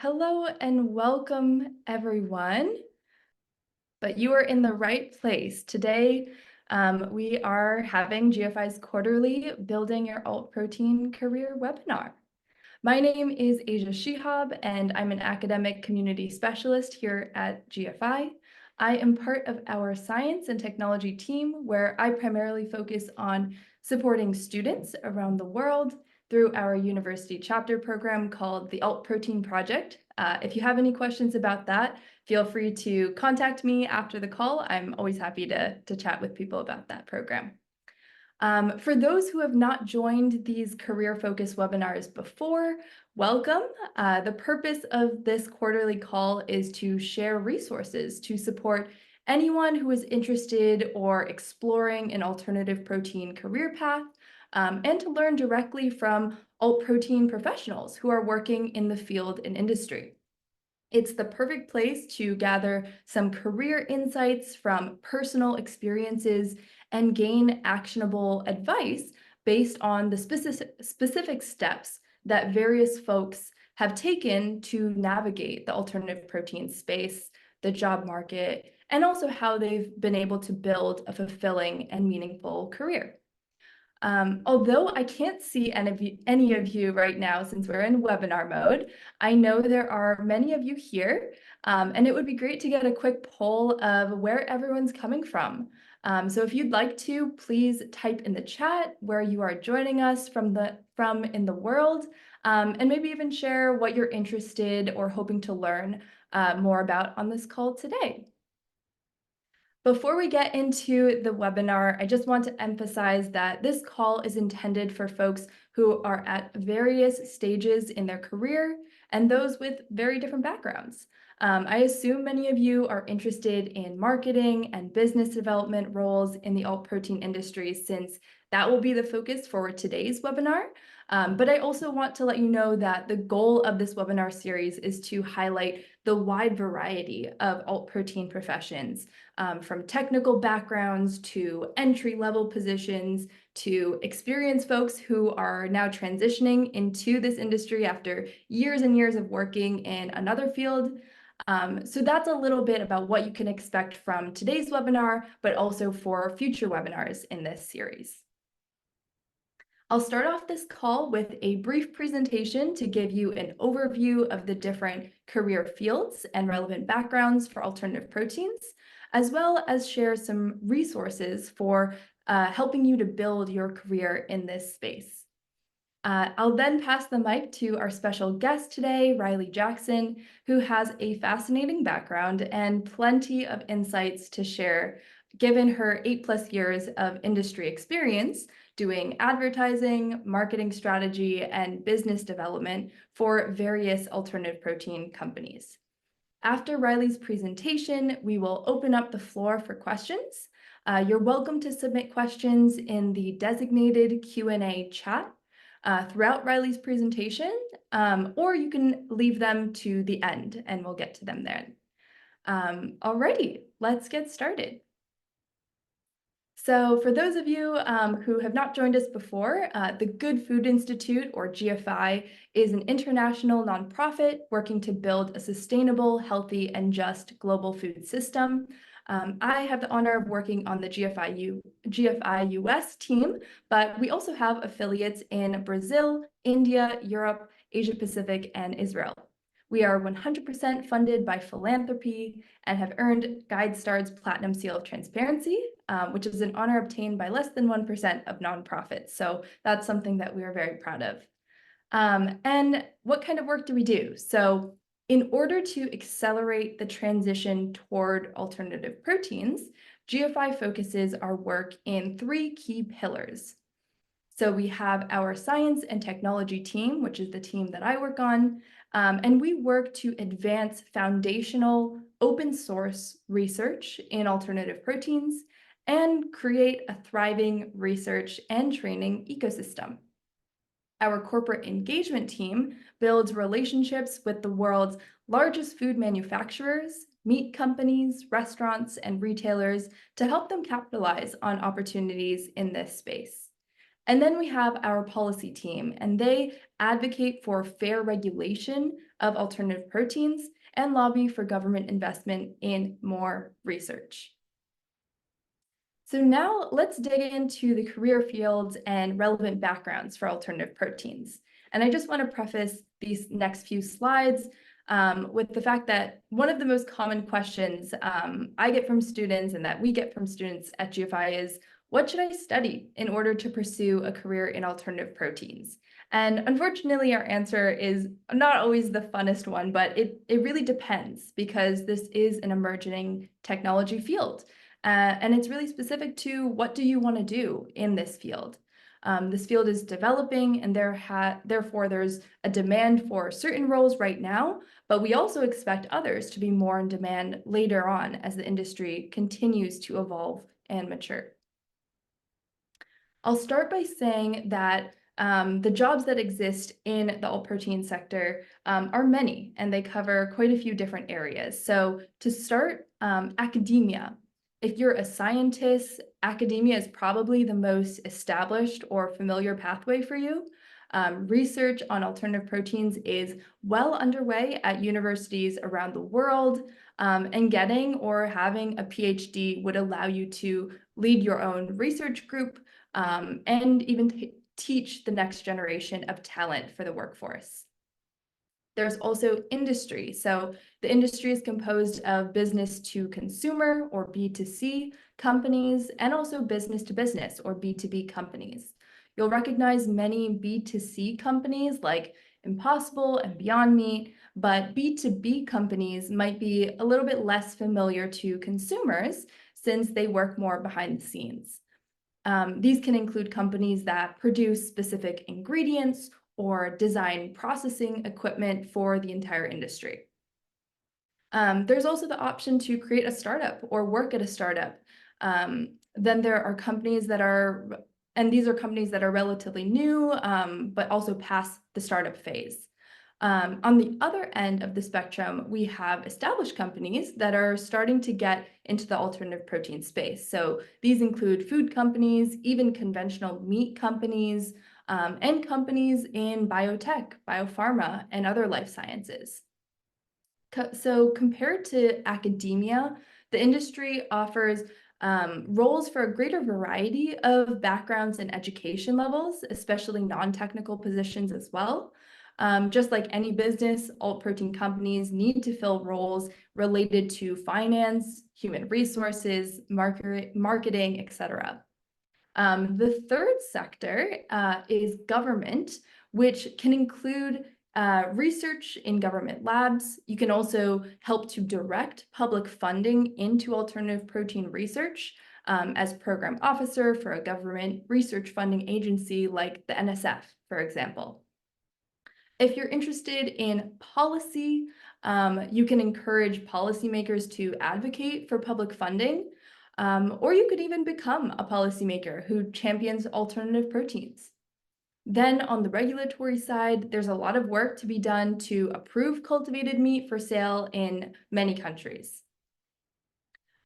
Hello and welcome, everyone. But you are in the right place. Today, we are having GFI's quarterly Building Your Alt Protein Career webinar. My name is Asia Sheehab, and I'm an academic community specialist here at GFI. I am part of our science and technology team, where I primarily focus on supporting students around the world through our university chapter program called the Alt Protein Project. If you have any questions about that, feel free to contact me after the call. I'm always happy to chat with people about that program. For those who have not joined these career-focused webinars before, welcome. The purpose of this quarterly call is to share resources to support anyone who is interested or exploring an alternative protein career path, and to learn directly from alt protein professionals who are working in the field and industry. It's the perfect place to gather some career insights from personal experiences and gain actionable advice based on the specific steps that various folks have taken to navigate the alternative protein space, the job market, and also how they've been able to build a fulfilling and meaningful career. Although I can't see any of you right now since we're in webinar mode, I know there are many of you here, and it would be great to get a quick poll of where everyone's coming from. So if you'd like to, please type in the chat where you are joining us from in the world, and maybe even share what you're interested or hoping to learn more about on this call today. Before we get into the webinar, I just want to emphasize that this call is intended for folks who are at various stages in their career and those with very different backgrounds. I assume many of you are interested in marketing and business development roles in the alt protein industry, since that will be the focus for today's webinar. But I also want to let you know that the goal of this webinar series is to highlight the wide variety of alt protein professions, from technical backgrounds to entry-level positions to experienced folks who are now transitioning into this industry after years and years of working in another field. So that's a little bit about what you can expect from today's webinar, but also for future webinars in this series. I'll start off this call with a brief presentation to give you an overview of the different career fields and relevant backgrounds for alternative proteins, as well as share some resources for helping you to build your career in this space. I'll then pass the mic to our special guest today, Riley Jackson, who has a fascinating background and plenty of insights to share, given her 8+ years of industry experience doing advertising, marketing strategy, and business development for various alternative protein companies. After Riley's presentation, we will open up the floor for questions. You're welcome to submit questions in the designated Q&A chat throughout Riley's presentation, or you can leave them to the end and we'll get to them then. Alrighty, let's get started. So for those of you who have not joined us before, the Good Food Institute, or GFI, is an international nonprofit working to build a sustainable, healthy, and just global food system. I have the honor of working on the GFI US team, but we also have affiliates in Brazil, India, Europe, Asia Pacific, and Israel. We are 100% funded by philanthropy and have earned GuideStar's Platinum Seal of Transparency, which is an honor obtained by less than 1% of nonprofits. So that's something that we are very proud of. And what kind of work do we do? So in order to accelerate the transition toward alternative proteins, GFI focuses our work in 3 key pillars. So we have our science and technology team, which is the team that I work on, and we work to advance foundational open source research in alternative proteins and create a thriving research and training ecosystem. Our corporate engagement team builds relationships with the world's largest food manufacturers, meat companies, restaurants, and retailers to help them capitalize on opportunities in this space. And then we have our policy team, and they advocate for fair regulation of alternative proteins and lobby for government investment in more research. So now let's dig into the career fields and relevant backgrounds for alternative proteins. And I just want to preface these next few slides with the fact that one of the most common questions I get from students and that we get from students at GFI is, what should I study in order to pursue a career in alternative proteins? And unfortunately, our answer is not always the funnest one, but it really depends because this is an emerging technology field. And it's really specific to what do you want to do in this field. This field is developing, and therefore there's a demand for certain roles right now, but we also expect others to be more in demand later on as the industry continues to evolve and mature. I'll start by saying that the jobs that exist in the alt protein sector are many, and they cover quite a few different areas. So to start, academia. If you're a scientist, academia is probably the most established or familiar pathway for you. Research on alternative proteins is well underway at universities around the world, and getting or having a PhD would allow you to lead your own research group, and even teach the next generation of talent for the workforce. There's also industry. So the industry is composed of business to consumer or B2C companies, and also business to business or B2B companies. You'll recognize many B2C companies like Impossible and Beyond Meat, but B2B companies might be a little bit less familiar to consumers since they work more behind the scenes. These can include companies that produce specific ingredients or design processing equipment for the entire industry. There's also the option to create a startup or work at a startup. Then there are companies that are, and these are companies that are relatively new, but also past the startup phase. On the other end of the spectrum, we have established companies that are starting to get into the alternative protein space. So these include food companies, even conventional meat companies, and companies in biotech, biopharma, and other life sciences. So compared to academia, the industry offers roles for a greater variety of backgrounds and education levels, especially non-technical positions as well. Just like any business, alt protein companies need to fill roles related to finance, human resources, marketing, etc. The third sector is government, which can include research in government labs. You can also help to direct public funding into alternative protein research as program officer for a government research funding agency like the NSF, for example. If you're interested in policy, you can encourage policymakers to advocate for public funding, or you could even become a policymaker who champions alternative proteins. Then on the regulatory side, there's a lot of work to be done to approve cultivated meat for sale in many countries.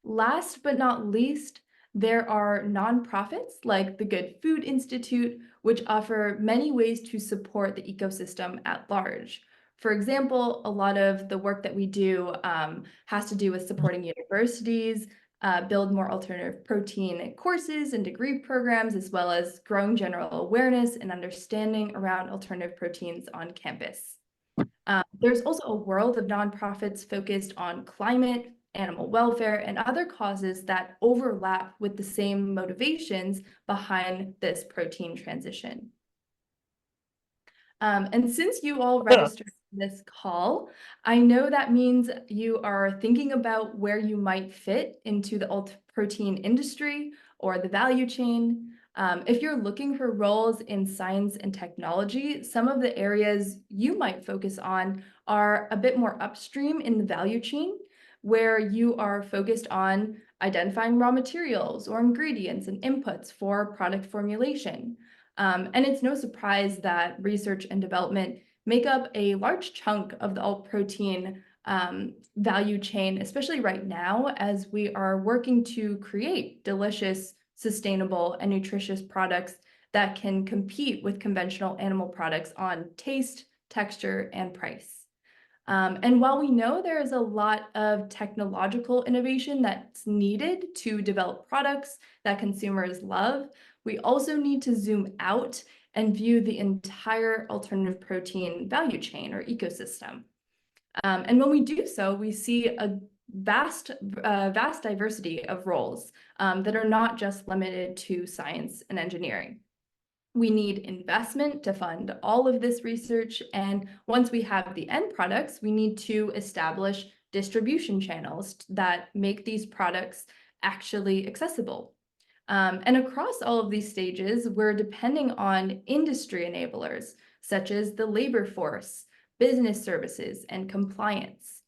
Last but not least, there are nonprofits like the Good Food Institute, which offer many ways to support the ecosystem at large. For example, a lot of the work that we do has to do with supporting universities, build more alternative protein courses and degree programs, as well as growing general awareness and understanding around alternative proteins on campus. There's also a world of nonprofits focused on climate, animal welfare, and other causes that overlap with the same motivations behind this protein transition. And since you all registered for this call, I know that means you are thinking about where you might fit into the alt protein industry or the value chain. If you're looking for roles in science and technology, some of the areas you might focus on are a bit more upstream in the value chain, where you are focused on identifying raw materials or ingredients and inputs for product formulation. And it's no surprise that research and development make up a large chunk of the alt protein value chain, especially right now, as we are working to create delicious, sustainable, and nutritious products that can compete with conventional animal products on taste, texture, and price. And while we know there is a lot of technological innovation that's needed to develop products that consumers love, we also need to zoom out and view the entire alternative protein value chain or ecosystem. And when we do so, we see a vast diversity of roles that are not just limited to science and engineering. We need investment to fund all of this research, and once we have the end products, we need to establish distribution channels that make these products actually accessible. And across all of these stages, we're depending on industry enablers, such as the labor force, business services, and compliance.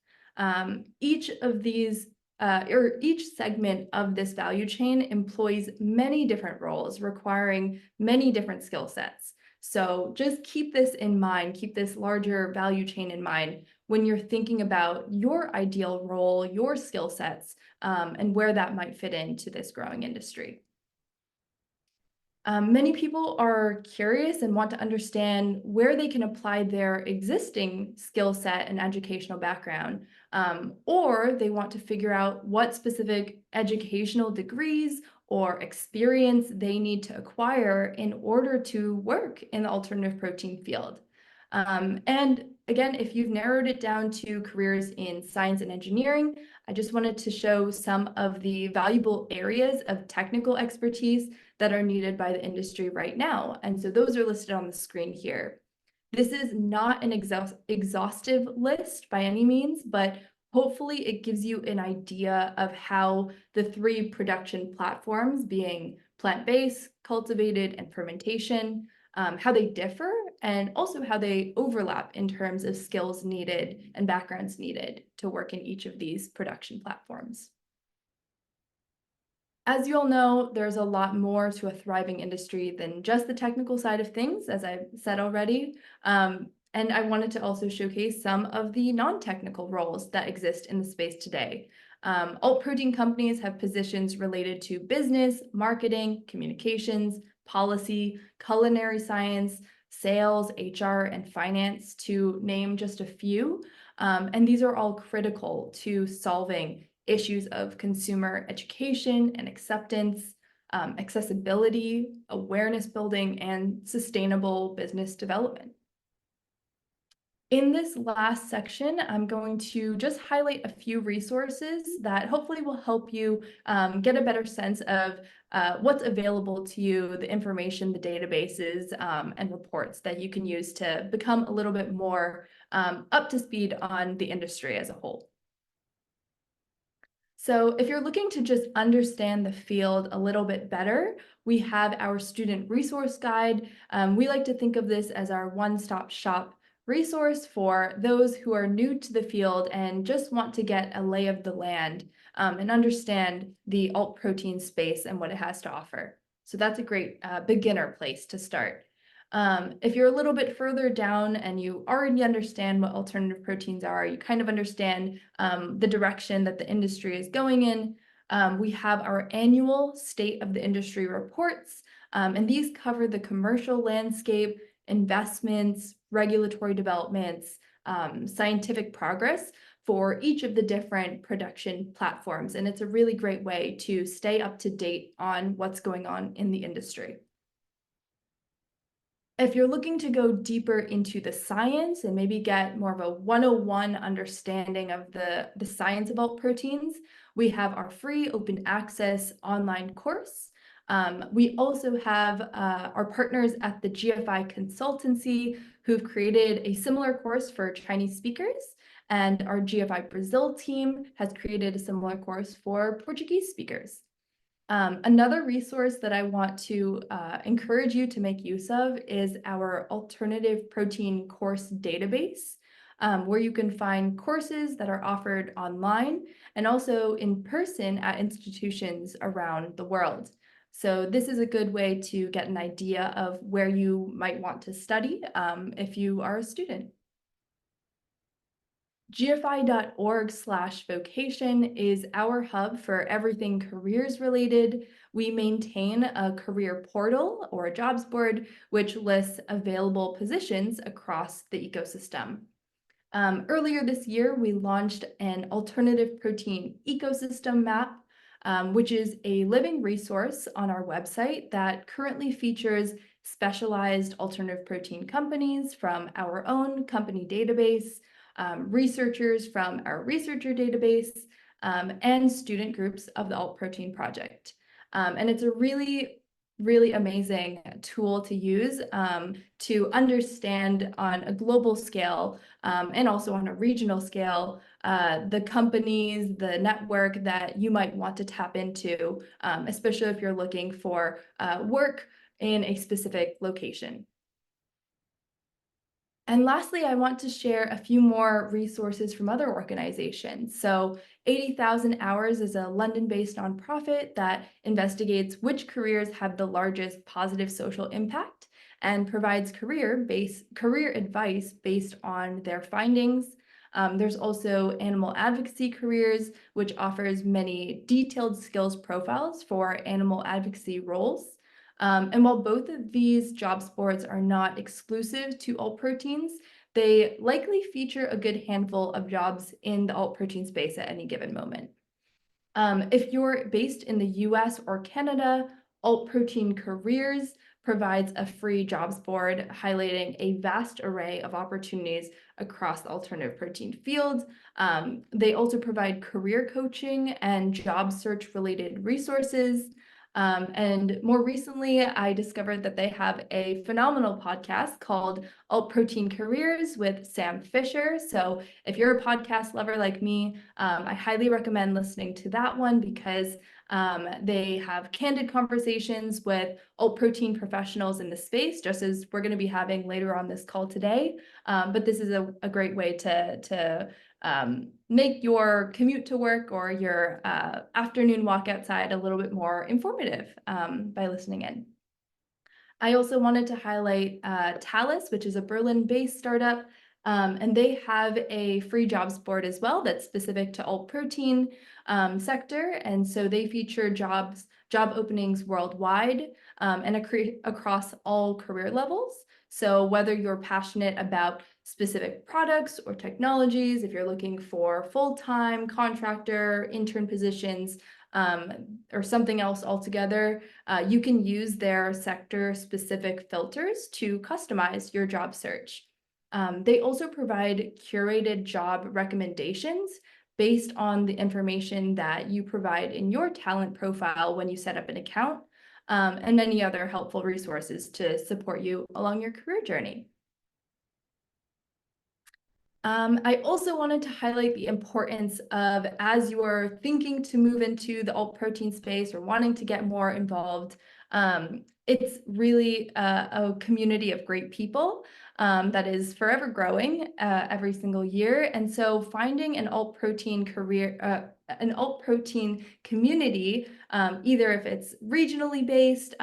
Each of these or each segment of this value chain employs many different roles requiring many different skill sets. So just keep this in mind, keep this larger value chain in mind when you're thinking about your ideal role, your skill sets, and where that might fit into this growing industry. Many people are curious and want to understand where they can apply their existing skill set and educational background, or they want to figure out what specific educational degrees or experience they need to acquire in order to work in the alternative protein field. And again, if you've narrowed it down to careers in science and engineering, I just wanted to show some of the valuable areas of technical expertise that are needed by the industry right now. And so those are listed on the screen here. This is not an exhaustive list by any means, but hopefully it gives you an idea of how the three production platforms, being plant-based, cultivated, and fermentation, how they differ, and also how they overlap in terms of skills needed and backgrounds needed to work in each of these production platforms. As you all know, there's a lot more to a thriving industry than just the technical side of things, as I've said already. And I wanted to also showcase some of the non-technical roles that exist in the space today. Alt protein companies have positions related to business, marketing, communications, policy, culinary science, sales, HR, and finance, to name just a few. And these are all critical to solving issues of consumer education and acceptance, accessibility, awareness building, and sustainable business development. In this last section, I'm going to just highlight a few resources that hopefully will help you get a better sense of what's available to you, the information, the databases, and reports that you can use to become a little bit more up to speed on the industry as a whole. So if you're looking to just understand the field a little bit better, we have our student resource guide. We like to think of this as our one-stop shop resource for those who are new to the field and just want to get a lay of the land and understand the alt protein space and what it has to offer. So that's a great beginner place to start. If you're a little bit further down and you already understand what alternative proteins are, you kind of understand the direction that the industry is going in, we have our annual State of the Industry reports, and these cover the commercial landscape, investments, regulatory developments, scientific progress for each of the different production platforms. And it's a really great way to stay up to date on what's going on in the industry. If you're looking to go deeper into the science and maybe get more of a 101 understanding of the science of alt proteins, we have our free open access online course. We also have our partners at the GFI Consultancy who've created a similar course for Chinese speakers, and our GFI Brazil team has created a similar course for Portuguese speakers. Another resource that I want to encourage you to make use of is our alternative protein course database, where you can find courses that are offered online and also in person at institutions around the world. So this is a good way to get an idea of where you might want to study if you are a student. GFI.org/vocation is our hub for everything careers related. We maintain a career portal or a jobs board, which lists available positions across the ecosystem. Earlier this year, we launched an alternative protein ecosystem map, which is a living resource on our website that currently features specialized alternative protein companies from our own company database, researchers from our researcher database, and student groups of the Alt Protein Project. And it's a really amazing tool to use to understand on a global scale and also on a regional scale the companies, the network that you might want to tap into, especially if you're looking for work in a specific location. And lastly, I want to share a few more resources from other organizations. So 80,000 Hours is a London-based nonprofit that investigates which careers have the largest positive social impact and provides career advice based on their findings. There's also Animal Advocacy Careers, which offers many detailed skills profiles for animal advocacy roles. And while both of these job boards are not exclusive to alt proteins, they likely feature a good handful of jobs in the alt protein space at any given moment. If you're based in the US or Canada, Alt Protein Careers provides a free jobs board highlighting a vast array of opportunities across the alternative protein field. They also provide career coaching and job search related resources. And more recently, I discovered that they have a phenomenal podcast called Alt Protein Careers with Sam Fisher. So if you're a podcast lover like me, I highly recommend listening to that one because they have candid conversations with alt protein professionals in the space, just as we're going to be having later on this call today. But this is a great way to make your commute to work or your afternoon walk outside a little bit more informative by listening in. I also wanted to highlight Talus, which is a Berlin-based startup, and they have a free jobs board as well that's specific to alt protein sector. And so they feature job openings worldwide and across all career levels. So whether you're passionate about specific products or technologies, if you're looking for full-time contractor, intern positions, or something else altogether, you can use their sector-specific filters to customize your job search. They also provide curated job recommendations based on the information that you provide in your talent profile when you set up an account, and many other helpful resources to support you along your career journey. I also wanted to highlight the importance of, as you are thinking to move into the alt protein space or wanting to get more involved, it's really a community of great people that is forever growing every single year. And so finding an alt protein an alt protein community, either if it's regionally based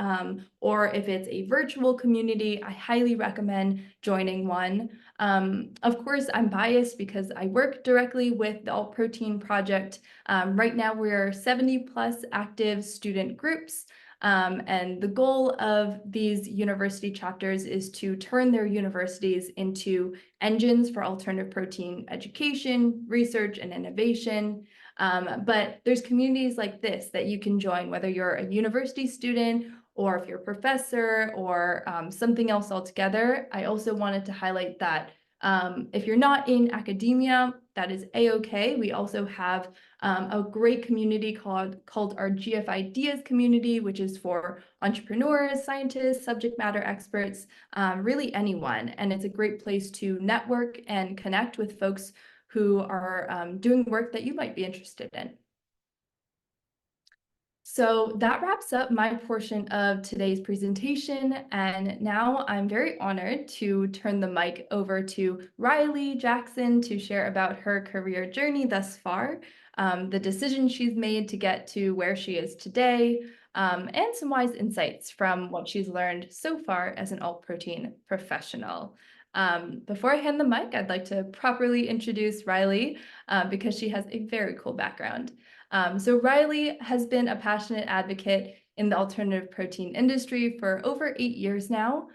or if it's a virtual community, I highly recommend joining one. Of course, I'm biased because I work directly with the Alt Protein Project. Right now, we're 70+ active student groups. And the goal of these university chapters is to turn their universities into engines for alternative protein education, research, and innovation. But there's communities like this that you can join, whether you're a university student or if you're a professor or something else altogether. I also wanted to highlight that if you're not in academia, that is a-okay. We also have a great community called our GF Ideas community, which is for entrepreneurs, scientists, subject matter experts, really anyone. And it's a great place to network and connect with folks who are doing work that you might be interested in. So that wraps up my portion of today's presentation, and now I'm very honored to turn the mic over to Riley Jackson to share about her career journey thus far, the decisions she's made to get to where she is today, and some wise insights from what she's learned so far as an alt protein professional. Before I hand the mic, I'd like to properly introduce Riley because she has a very cool background. So Riley has been a passionate advocate in the alternative protein industry for over 8 years now.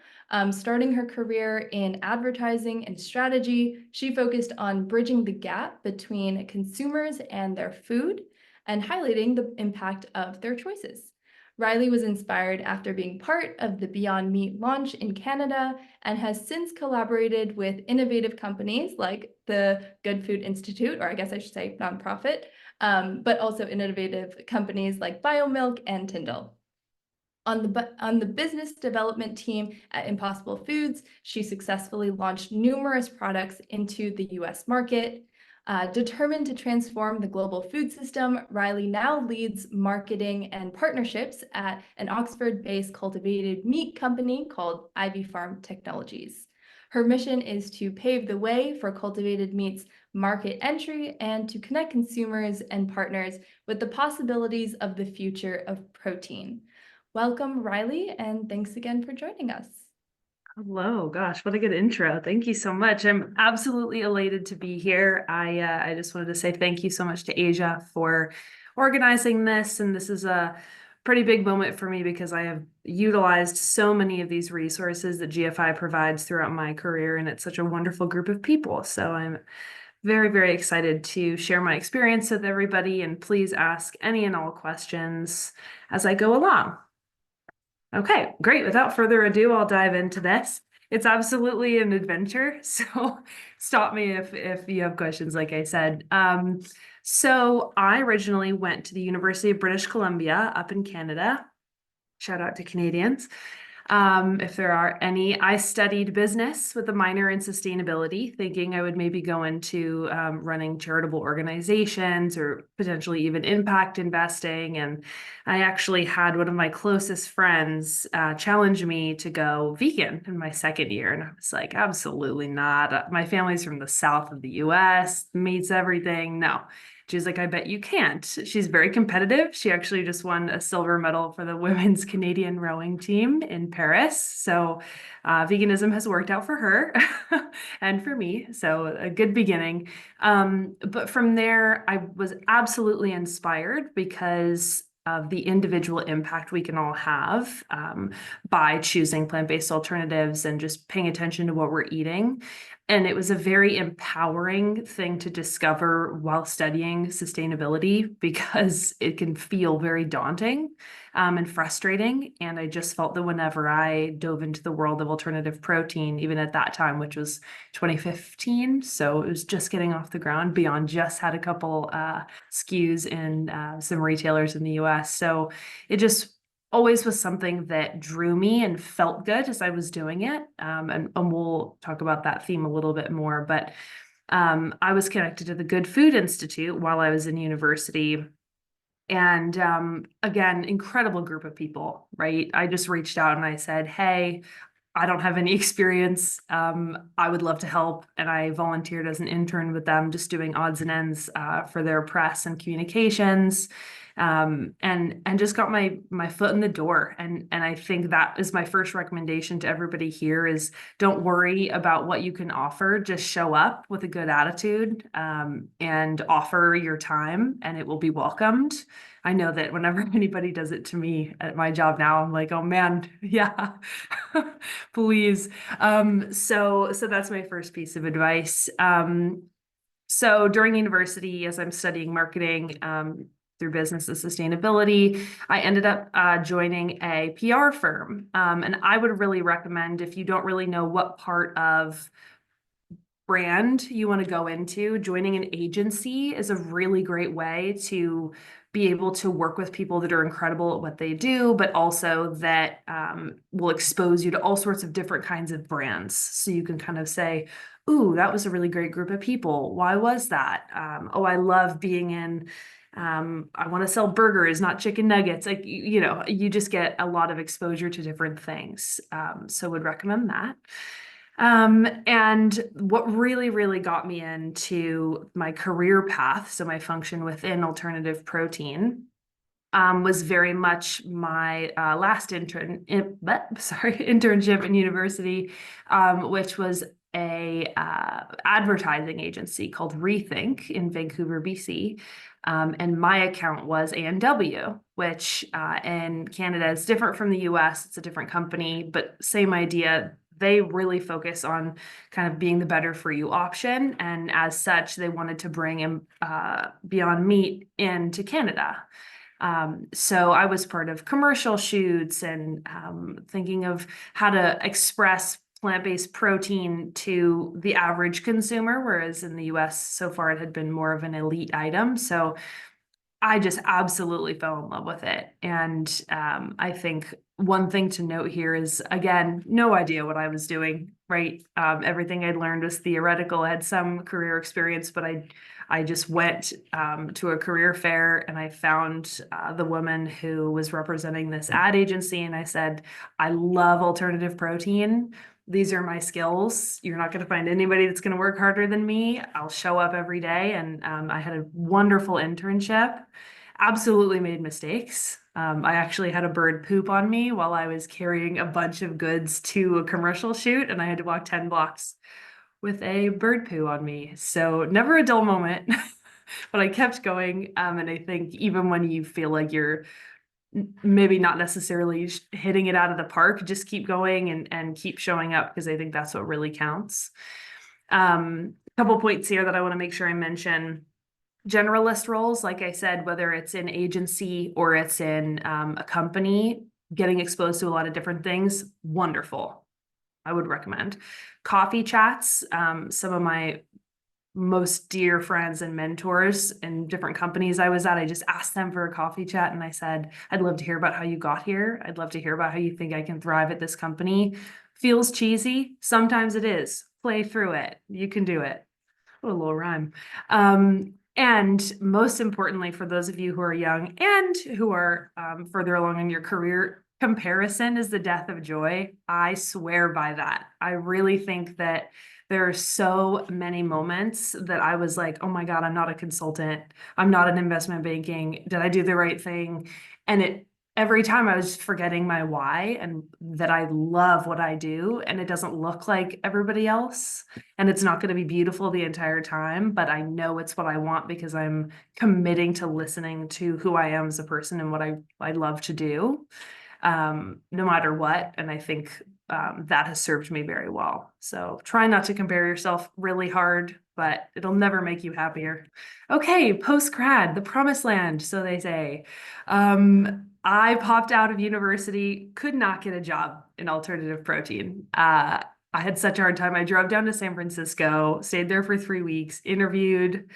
Starting her career in advertising and strategy, she focused on bridging the gap between consumers and their food and highlighting the impact of their choices. Riley was inspired after being part of the Beyond Meat launch in Canada and has since collaborated with innovative companies like the Good Food Institute, or I guess I should say nonprofit, but also innovative companies like BIOMILQ and Tindle. On the business development team at Impossible Foods, she successfully launched numerous products into the US market. Determined to transform the global food system, Riley now leads marketing and partnerships at an Oxford-based cultivated meat company called Ivy Farm Technologies. Her mission is to pave the way for cultivated meat's market entry and to connect consumers and partners with the possibilities of the future of protein. Welcome, Riley, and thanks again for joining us. Hello, gosh, what a good intro. Thank you so much. I'm absolutely elated to be here. I just wanted to say thank you so much to Asia for organizing this. And this is a pretty big moment for me because I have utilized so many of these resources that GFI provides throughout my career, and it's such a wonderful group of people. So I'm very, very excited to share my experience with everybody, and please ask any and all questions as I go along. Okay, great. Without further ado, I'll dive into this. It's absolutely an adventure, so stop me if you have questions, like I said. So I originally went to the University of British Columbia up in Canada. Shout out to Canadians. If there are any. I studied business with a minor in sustainability, thinking I would maybe go into running charitable organizations or potentially even impact investing. And I actually had one of my closest friends challenge me to go vegan in my second year. And I was like, absolutely not. My family's from the south of the US, meat's everything. No. She's like, I bet you can't. She's very competitive. She actually just won a silver medal for the women's Canadian rowing team in Paris. So veganism has worked out for her and for me. So a good beginning. But from there, I was absolutely inspired because of the individual impact we can all have by choosing plant-based alternatives and just paying attention to what we're eating. And it was a very empowering thing to discover while studying sustainability because it can feel very daunting and frustrating. And I just felt that whenever I dove into the world of alternative protein, even at that time, which was 2015, so it was just getting off the ground. Beyond just had a couple SKUs in some retailers in the US. So it just always was something that drew me and felt good as I was doing it. And we'll talk about that theme a little bit more. But I was connected to the Good Food Institute while I was in university. And again, incredible group of people, right? I just reached out and I said, hey, I don't have any experience. I would love to help. And I volunteered as an intern with them, just doing odds and ends for their press and communications. And just got my foot in the door. And I think that is my first recommendation to everybody here is don't worry about what you can offer. Just show up with a good attitude and offer your time, and it will be welcomed. I know that whenever anybody does it to me at my job now, I'm like, oh man, yeah, please. So that's my first piece of advice. So during university, as I'm studying marketing, through business and sustainability, I ended up joining a PR firm. And I would really recommend, if you don't really know what part of brand you want to go into, joining an agency is a really great way to be able to work with people that are incredible at what they do, but also that will expose you to all sorts of different kinds of brands. So you can kind of say, ooh, that was a really great group of people. Why was that? Oh, I love being in I want to sell burgers, not chicken nuggets. Like, you know, you just get a lot of exposure to different things. So would recommend that. And what really, really got me into my career path, so my function within alternative protein, was very much my last internship in university, which was a advertising agency called Rethink in Vancouver, BC. And my account was A&W, which in Canada is different from the US. It's a different company, but same idea. They really focus on kind of being the better for you option. And as such, they wanted to bring in Beyond Meat into Canada. So I was part of commercial shoots and thinking of how to express plant-based protein to the average consumer, whereas in the US so far it had been more of an elite item. So I just absolutely fell in love with it. And I think one thing to note here is, again, no idea what I was doing, right? Everything I'd learned was theoretical. I had some career experience, but I just went to a career fair and I found the woman who was representing this ad agency. And I said, I love alternative protein. These are my skills. You're not going to find anybody that's going to work harder than me. I'll show up every day. And I had a wonderful internship. Absolutely made mistakes. I actually had a bird poop on me while I was carrying a bunch of goods to a commercial shoot, and I had to walk 10 blocks with a bird poo on me. So never a dull moment, but I kept going. And I think even when you feel like you're maybe not necessarily hitting it out of the park, just keep going and keep showing up, because I think that's what really counts. A couple points here that I want to make sure I mention. Generalist roles, like I said, whether it's in agency or it's in a company, getting exposed to a lot of different things, wonderful. I would recommend. Coffee chats. Some of my most dear friends and mentors in different companies I was at, I just asked them for a coffee chat and I said, I'd love to hear about how you got here. I'd love to hear about how you think I can thrive at this company. Feels cheesy. Sometimes it is. Play through it. You can do it. What a little rhyme. And most importantly, for those of you who are young and who are further along in your career, comparison is the death of joy. I swear by that. I really think that there are so many moments that I was like, oh my God, I'm not a consultant. I'm not in investment banking. Did I do the right thing? And every time I was forgetting my why and that I love what I do, and it doesn't look like everybody else. And it's not going to be beautiful the entire time, but I know it's what I want because I'm committing to listening to who I am as a person and what I love to do, no matter what. And I think that has served me very well. So try not to compare yourself really hard, but it'll never make you happier. Okay, post-grad, the promised land, so they say. I popped out of university, could not get a job in alternative protein. I had such a hard time. I drove down to San Francisco, stayed there for 3 weeks, interviewed.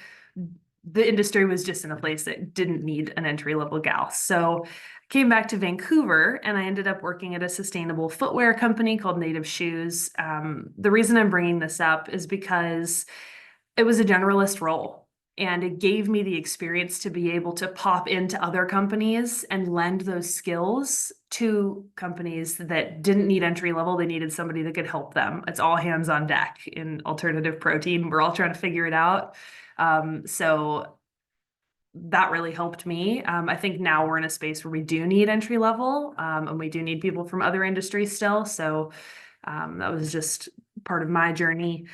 The industry was just in a place that didn't need an entry-level gal. So came back to Vancouver and I ended up working at a sustainable footwear company called Native Shoes. The reason I'm bringing this up is because it was a generalist role and it gave me the experience to be able to pop into other companies and lend those skills to companies that didn't need entry level. They needed somebody that could help them. It's all hands on deck in alternative protein. We're all trying to figure it out. So that really helped me. I think now we're in a space where we do need entry level, and we do need people from other industries still. So that was just part of my journey.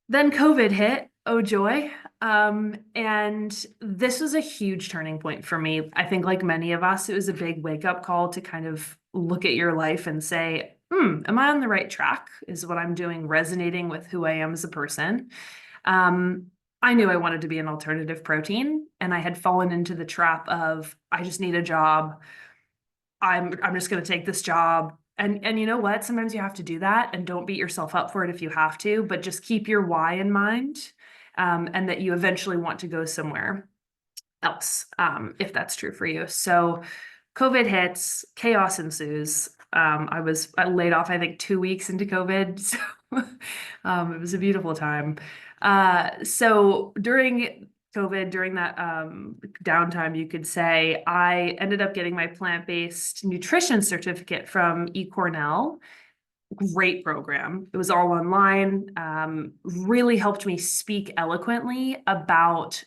Then COVID hit, oh joy. And this was a huge turning point for me. I think like many of us, it was a big wake up call to kind of look at your life and say, am I on the right track? Is what I'm doing resonating with who I am as a person? I knew I wanted to be an alternative protein, and I had fallen into the trap of, I just need a job. I'm just going to take this job. And you know what? Sometimes you have to do that, and don't beat yourself up for it if you have to, but just keep your why in mind, and that you eventually want to go somewhere else, if that's true for you. So COVID hits, chaos ensues. I was laid off, I think, 2 weeks into COVID. So it was a beautiful time. So during COVID, during that downtime, you could say, I ended up getting my plant-based nutrition certificate from eCornell. Great program. It was all online, really helped me speak eloquently about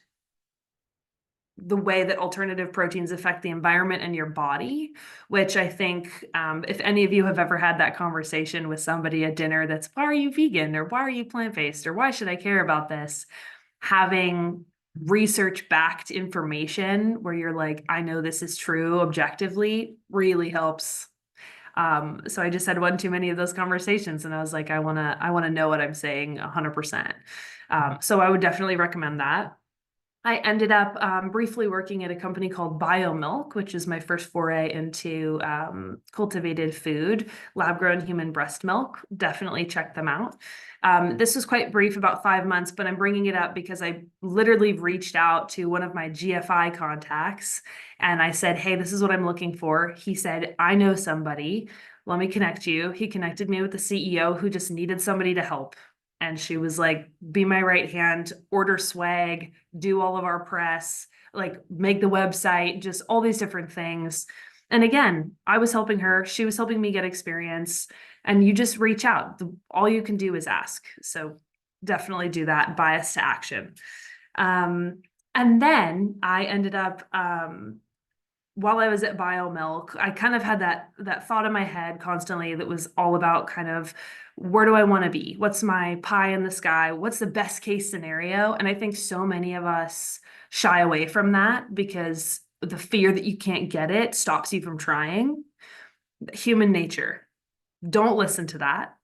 the way that alternative proteins affect the environment and your body, which I think if any of you have ever had that conversation with somebody at dinner that's, why are you vegan, or why are you plant-based, or why should I care about this? Having research-backed information where you're like, I know this is true objectively, really helps. So I just had one too many of those conversations, and I was like, I wanna know what I'm saying 100%. So I would definitely recommend that. I ended up briefly working at a company called BIOMILQ, which is my first foray into cultivated food, lab-grown human breast milk. Definitely check them out. This was quite brief, about 5 months, but I'm bringing it up because I literally reached out to one of my GFI contacts and I said, hey, this is what I'm looking for. He said, I know somebody. Let me connect you. He connected me with the CEO who just needed somebody to help. And she was like, be my right hand, order swag, do all of our press, like make the website, just all these different things. And again, I was helping her, she was helping me get experience, and you just reach out. All you can do is ask. So definitely do that, bias to action. And then I ended up while I was at BioMilk, I kind of had that thought in my head constantly that was all about kind of, where do I want to be? What's my pie in the sky? What's the best case scenario? And I think so many of us shy away from that because the fear that you can't get it stops you from trying. Human nature. Don't listen to that.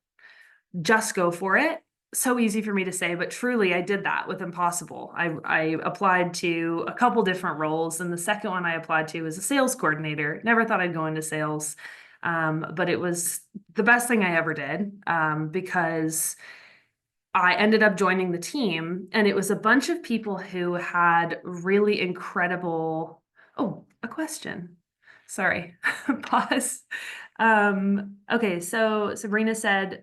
Just go for it. So easy for me to say, but truly I did that with Impossible. I applied to a couple different roles, and the second one I applied to was a sales coordinator. Never thought I'd go into sales, but it was the best thing I ever did because I ended up joining the team, and it was a bunch of people who had really incredible. Oh, a question. Sorry, pause. Okay, so Sabrina said,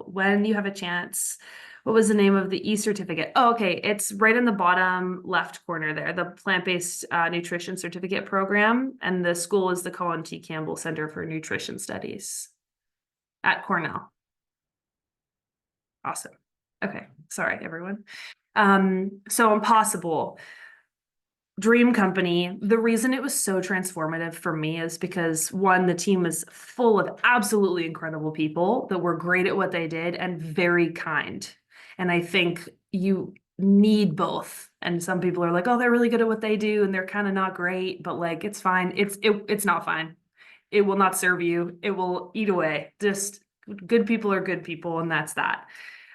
when you have a chance, what was the name of the e-certificate? Oh, okay, it's right in the bottom left corner there, the plant-based nutrition certificate program, and the school is the Colin T. Campbell Center for Nutrition Studies at Cornell. Awesome. Okay, sorry, everyone. So Impossible. Dream company. The reason it was so transformative for me is because one, the team is full of absolutely incredible people that were great at what they did and very kind. And I think you need both. And some people are like, oh, they're really good at what they do and they're kind of not great, but like it's fine. It's not fine. It will not serve you. It will eat away. Just good people are good people, and that's that.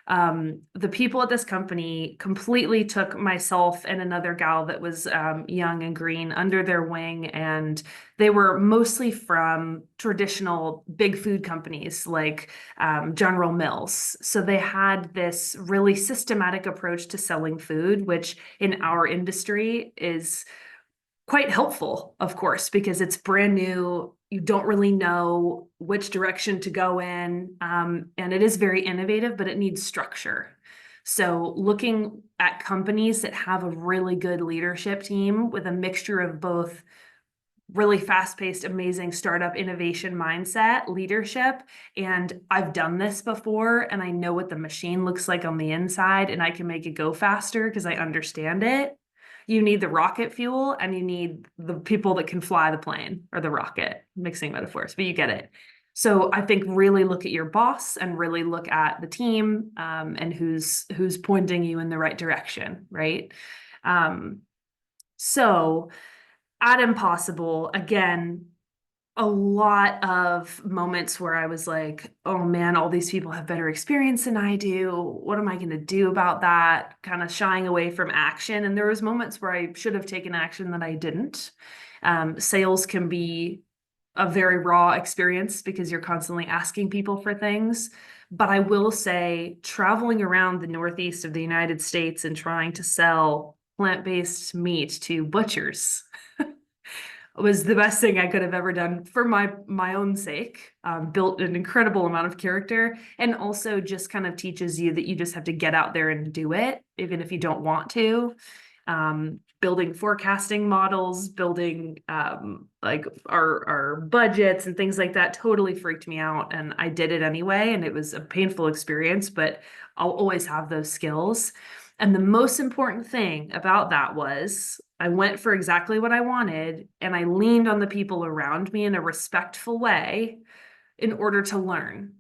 The people at this company completely took myself and another gal that was young and green under their wing, and they were mostly from traditional big food companies like General Mills. So they had this really systematic approach to selling food, which in our industry is quite helpful, of course, because it's brand new. You don't really know which direction to go in. And it is very innovative, but it needs structure. So looking at companies that have a really good leadership team with a mixture of both really fast-paced, amazing startup innovation mindset, leadership, and I've done this before, and I know what the machine looks like on the inside, and I can make it go faster because I understand it. You need the rocket fuel, and you need the people that can fly the plane or the rocket, mixing metaphors, but you get it. So I think really look at your boss and really look at the team and who's pointing you in the right direction, right? So at Impossible, again, a lot of moments where I was like, oh man, all these people have better experience than I do. What am I going to do about that? Kind of shying away from action. And there was moments where I should have taken action that I didn't. Sales can be a very raw experience because you're constantly asking people for things. But I will say, traveling around the Northeast of the United States and trying to sell plant-based meat to butchers was the best thing I could have ever done for my own sake. Built an incredible amount of character, and also just kind of teaches you that you just have to get out there and do it, even if you don't want to. Building forecasting models, building like our budgets and things like that totally freaked me out, and I did it anyway, and it was a painful experience, but I'll always have those skills. And the most important thing about that was I went for exactly what I wanted, and I leaned on the people around me in a respectful way in order to learn.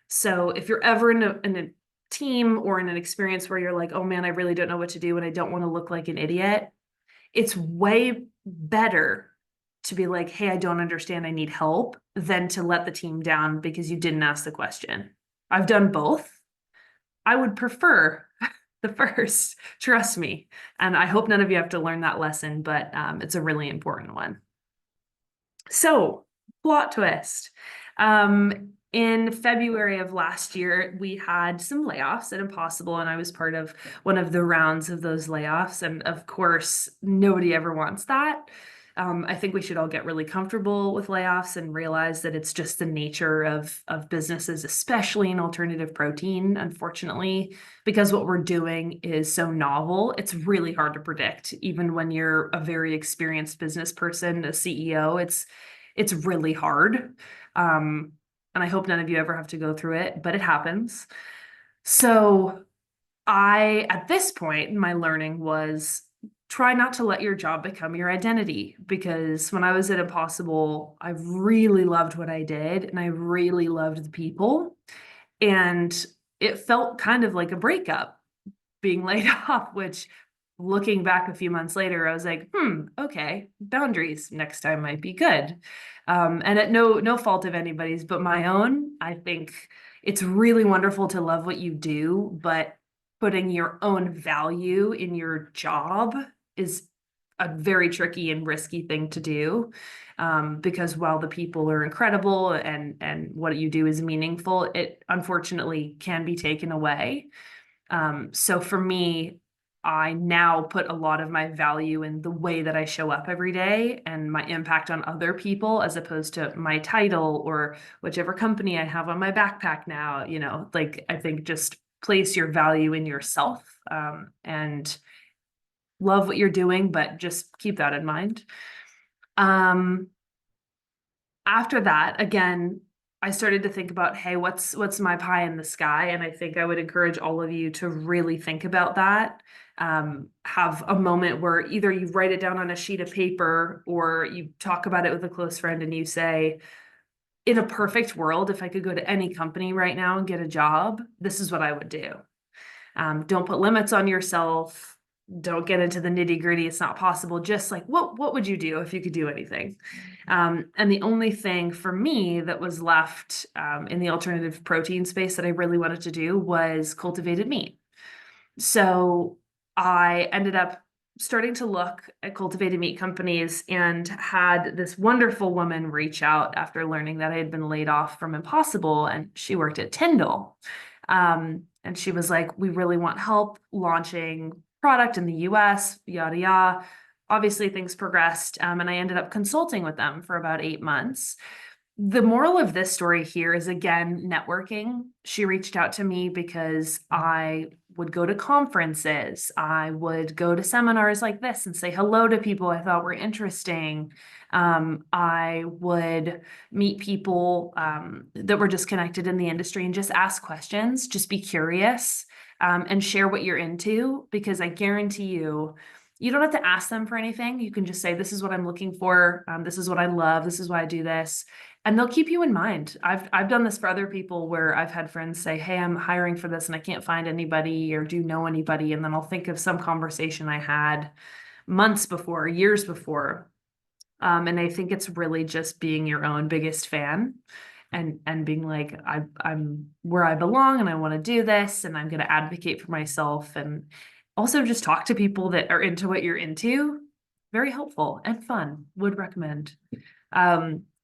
So if you're ever in a team or in an experience where you're like, oh man, I really don't know what to do and I don't want to look like an idiot, it's way better to be like, hey, I don't understand, I need help, than to let the team down because you didn't ask the question. I've done both. I would prefer the first, trust me. And I hope none of you have to learn that lesson, but it's a really important one. So, plot twist. In February of last year, we had some layoffs at Impossible, and I was part of one of the rounds of those layoffs. And of course, nobody ever wants that. I think we should all get really comfortable with layoffs and realize that it's just the nature of businesses, especially in alternative protein, unfortunately, because what we're doing is so novel. It's really hard to predict, even when you're a very experienced business person, a CEO, it's really hard. And I hope none of you ever have to go through it, but it happens. So at this point, my learning was try not to let your job become your identity, because when I was at Impossible, I really loved what I did and I really loved the people. And it felt kind of like a breakup being laid off, which looking back a few months later, I was like, okay, boundaries next time might be good. And at no fault of anybody's but my own, I think it's really wonderful to love what you do, but putting your own value in your job is a very tricky and risky thing to do. Because while the people are incredible and what you do is meaningful, it unfortunately can be taken away. So for me, I now put a lot of my value in the way that I show up every day and my impact on other people, as opposed to my title or whichever company I have on my backpack now. Like, I think just place your value in yourself, and love what you're doing, but just keep that in mind. After that, again, I started to think about, hey, what's my pie in the sky? And I think I would encourage all of you to really think about that. Have a moment where either you write it down on a sheet of paper or you talk about it with a close friend and you say, in a perfect world, if I could go to any company right now and get a job, this is what I would do. Don't put limits on yourself. Don't get into the nitty gritty. It's not possible. Just like, what would you do if you could do anything? And the only thing for me that was left in the alternative protein space that I really wanted to do was cultivated meat. So I ended up starting to look at cultivated meat companies and had this wonderful woman reach out after learning that I had been laid off from Impossible, and she worked at Tindle. And she was like, we really want help launching product in the US, yada, yada. Obviously, things progressed, and I ended up consulting with them for about 8 months. The moral of this story here is, again, networking. She reached out to me because I would go to conferences. I would go to seminars like this and say hello to people I thought were interesting. I would meet people that were just connected in the industry and just ask questions, just be curious, and share what you're into, because I guarantee you don't have to ask them for anything. You can just say, this is what I'm looking for. This is what I love. This is why I do this. And they'll keep you in mind. I've done this for other people where I've had friends say, hey, I'm hiring for this and I can't find anybody, or do you know anybody? And then I'll think of some conversation I had months before, years before. And I think it's really just being your own biggest fan and being like, I'm where I belong and I want to do this and I'm going to advocate for myself, and also just talk to people that are into what you're into. Very helpful and fun. Would recommend.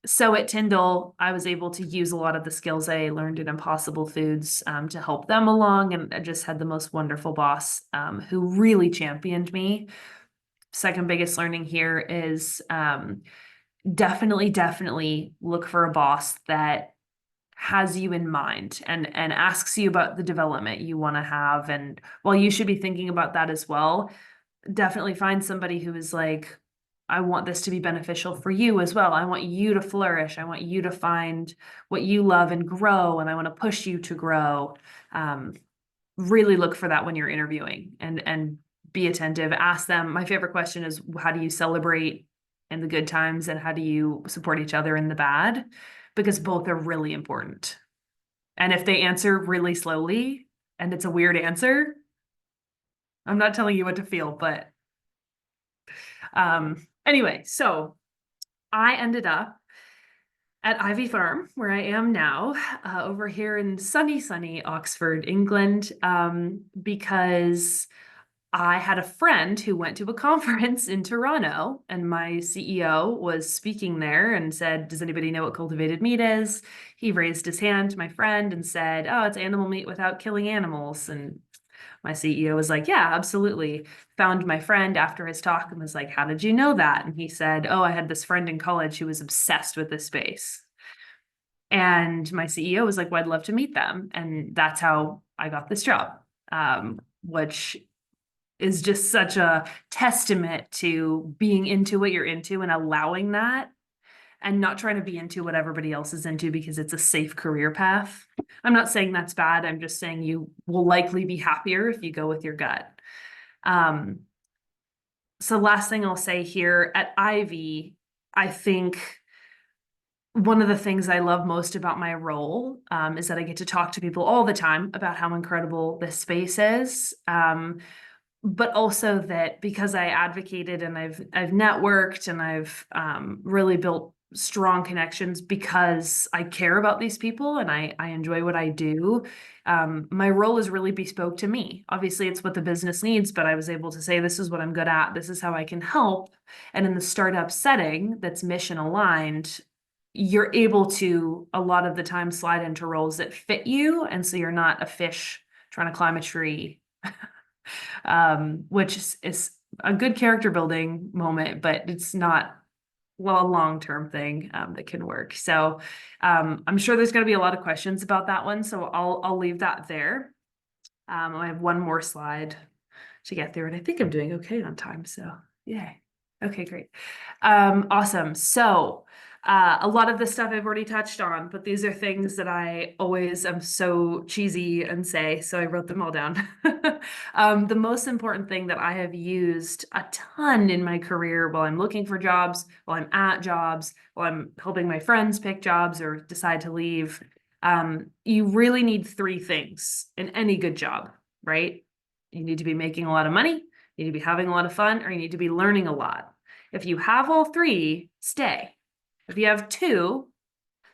So at Tindle, I was able to use a lot of the skills I learned in Impossible Foods to help them along, and I just had the most wonderful boss who really championed me. Second biggest learning here is definitely look for a boss that has you in mind and asks you about the development you want to have. And while you should be thinking about that as well, definitely find somebody who is like, I want this to be beneficial for you as well. I want you to flourish. I want you to find what you love and grow, and I want to push you to grow. really look for that when you're interviewing, and be attentive. Ask them. My favorite question is, how do you celebrate in the good times, and how do you support each other in the bad? Because both are really important. And if they answer really slowly and it's a weird answer, I'm not telling you what to feel, but anyway, so I ended up at Ivy Farm, where I am now, over here in sunny Oxford, England, because I had a friend who went to a conference in Toronto, and my CEO was speaking there and said, "Does anybody know what cultivated meat is?" He raised his hand, my friend, and said, "Oh, it's animal meat without killing animals." And my CEO was like, "Yeah, absolutely." Found my friend after his talk and was like, "How did you know that?" And he said, "Oh, I had this friend in college who was obsessed with this space." And my CEO was like, "Well, I'd love to meet them." And that's how I got this job, which is just such a testament to being into what you're into and allowing that, and not trying to be into what everybody else is into because it's a safe career path. I'm not saying that's bad. I'm just saying you will likely be happier if you go with your gut. Um, so last thing I'll say here at Ivy, I think one of the things I love most about my role is that I get to talk to people all the time about how incredible this space is. But also that because I advocated and I've networked and I've really built strong connections because I care about these people and I enjoy what I do. My role is really bespoke to me. Obviously, it's what the business needs, but I was able to say, this is what I'm good at. This is how I can help. And in the startup setting that's mission aligned, you're able to a lot of the time slide into roles that fit you. And so you're not a fish trying to climb a tree, which is a good character building moment, but it's not, well, a long-term thing that can work. So I'm sure there's going to be a lot of questions about that one. So I'll leave that there. I have one more slide to get through, and I think I'm doing okay on time. So yay. Okay, great. Awesome. So a lot of this stuff I've already touched on, but these are things that I always am so cheesy and say, so I wrote them all down. The most important thing that I have used a ton in my career while I'm looking for jobs, while I'm at jobs, while I'm helping my friends pick jobs or decide to leave, you really need three things in any good job, right? You need to be making a lot of money, you need to be having a lot of fun, or you need to be learning a lot. If you have all three, stay. If you have two,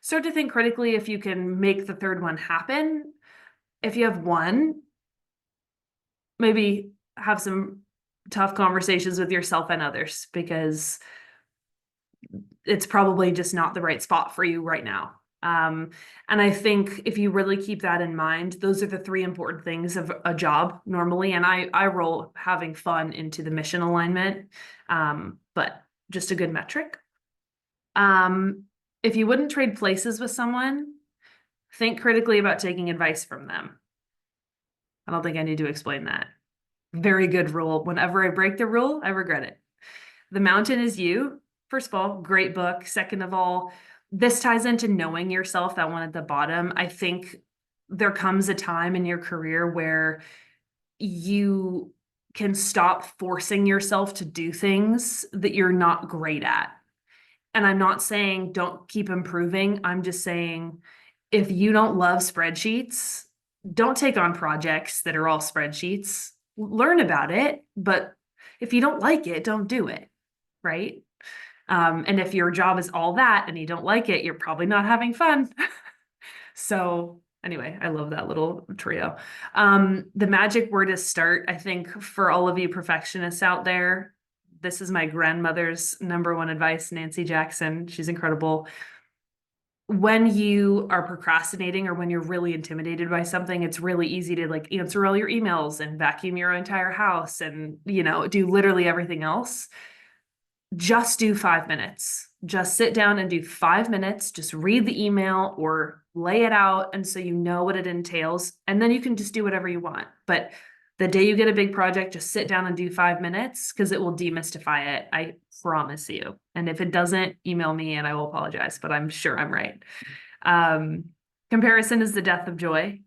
start to think critically if you can make the third one happen. If you have one, maybe have some tough conversations with yourself and others because it's probably just not the right spot for you right now. And I think if you really keep that in mind, those are the three important things of a job normally. And I roll having fun into the mission alignment, but just a good metric. If you wouldn't trade places with someone, think critically about taking advice from them. I don't think I need to explain that. Very good rule. Whenever I break the rule, I regret it. The Mountain is You. First of all, great book. Second of all, this ties into knowing yourself, that one at the bottom. I think there comes a time in your career where you can stop forcing yourself to do things that you're not great at. And I'm not saying don't keep improving. I'm just saying if you don't love spreadsheets, don't take on projects that are all spreadsheets. Learn about it, but if you don't like it, don't do it, right? And if your job is all that and you don't like it, you're probably not having fun. So anyway, I love that little trio. The magic word is start. I think for all of you perfectionists out there, this is my grandmother's number one advice, Nancy Jackson. She's incredible. When you are procrastinating or when you're really intimidated by something, it's really easy to like answer all your emails and vacuum your entire house and, do literally everything else. Just do 5 minutes. Just sit down and do 5 minutes. Just read the email or lay it out. And so you know what it entails. And then you can just do whatever you want. But the day you get a big project, just sit down and do 5 minutes because it will demystify it. I promise you. And if it doesn't, email me and I will apologize, but I'm sure I'm right. Comparison is the death of joy.